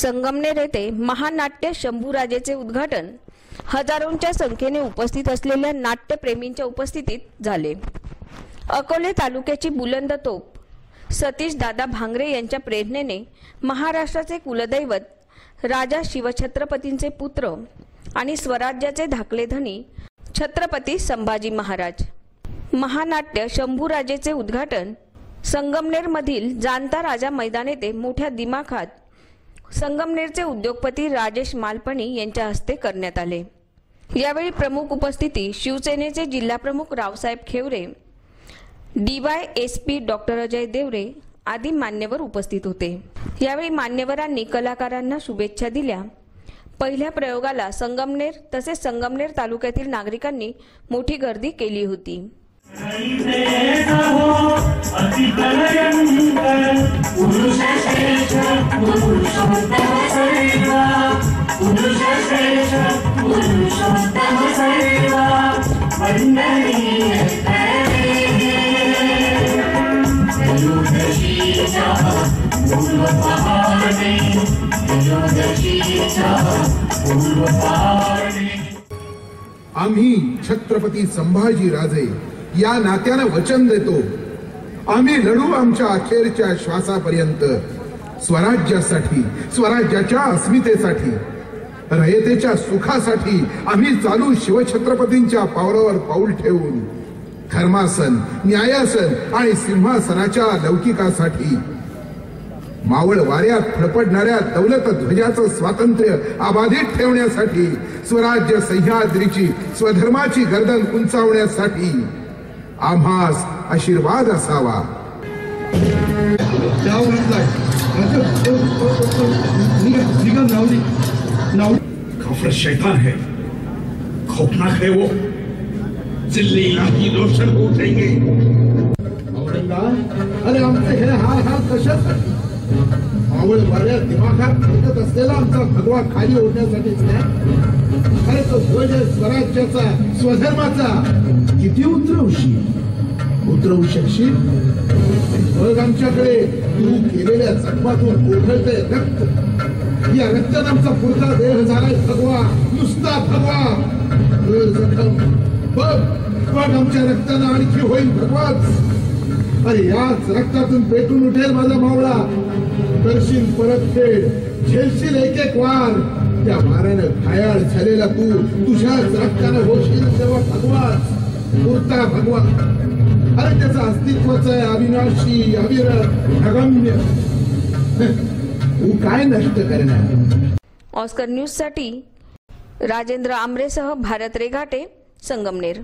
संगमनेर येथे महानाट्य शंभूराजेचे उद्घाटन हजारोंच्या संख्येने उपस्थित असलेल्या नाट्यप्रेमींच्या उपस्थितीत झाले। अकोले तालुक्याची बुलंद तोप सतीश दादा भांगरे यांच्या प्रेरणेने महाराष्ट्राचे कुलदैवत राजा शिवछत्रपतींचे पुत्र आणि स्वराज्याचे धाकले धनी छत्रपती संभाजी महाराज महानाट्य शंभूराजेचे उद्घाटन संगमनेर मधील जाणता राजा मैदान येथे मोठ्या दिमाखात संगमनेरचे उद्योगपती राजेश मालपणी यांच्या हस्ते करण्यात आले। यावेळी प्रमुख उपस्थिती शिवसेनेचे जिल्हाप्रमुख रावसाहेब खेवरे, DYSP डॉक्टर अजय देवरे आदी मान्यवर उपस्थित होते। यावेळी मान्यवरांनी कलाकारांना शुभेच्छा दिल्या। पहिल्या प्रयोगाला संगमनेर तसेच संगमनेर तालुक्यातील नागरिकांनी मोठी गर्दी केली होती। आम्ही छत्रपती संभाजी राजे या नात्याने वचन देतो, आम्ही लढू आमच्या अखेरच्या श्वासापर्यंत स्वराज्यासाठी, स्वराज्याच्या अस्मितेसाठी, रयतेच्या सुखासाठी आम्ही चालू शिवछत्रपतींच्या पावलावर पाऊल ठेवून धर्मासन, न्यायासन आणि सिंहासनाच्या लौकिकासाठी मावळ वाऱ्यात फडफडणाऱ्या दौलत ध्वजाचं स्वातंत्र्य अबाधित ठेवण्यासाठी, स्वराज्य सह्याद्रीची स्वधर्माची गर्दन उंचावण्यासाठी आम्हास आशीर्वाद असावा। काफिर शैतान है, खौफनाक है वो, जिल्ले इलाही रोशन हो उठेंगे। अरे आमचे हे हाल कशासाठी? मावळ वाऱ्यात दिमाखात फिरत असलेला आमचा भगवा खाली ओढण्यासाठीच नाही। अरे तो ध्वज स्वराज्याचा, स्वधर्माचा किती उतरवू शकशील? मग आमच्याकडे तू केलेल्या जखमातून ओघळते रक्त, या रक्तात आमचा पुरता देह झालाय भगवा, नुसता भगवा। जखम बघ आमच्या रक्तानं आणखी होईल भगवाच। अरे याच रक्तातून पेटून उठेल माझा मावळा, करशील परतफेड, झेलशील एक एक वार। त्या वाऱ्यानं घायाळ झालेला तू तुझ्याच रक्तानं होशील तेव्हा भगवाच, पुरता भगवा। अरे त्याचा अस्तित्वाचा आहे अविनाशी, अविरत, अगम्य, तू काय नष्ट करणार? ऑस्कर न्यूज साठी राजेंद्र आमरेसह भारत रेघाटे, संगमनेर।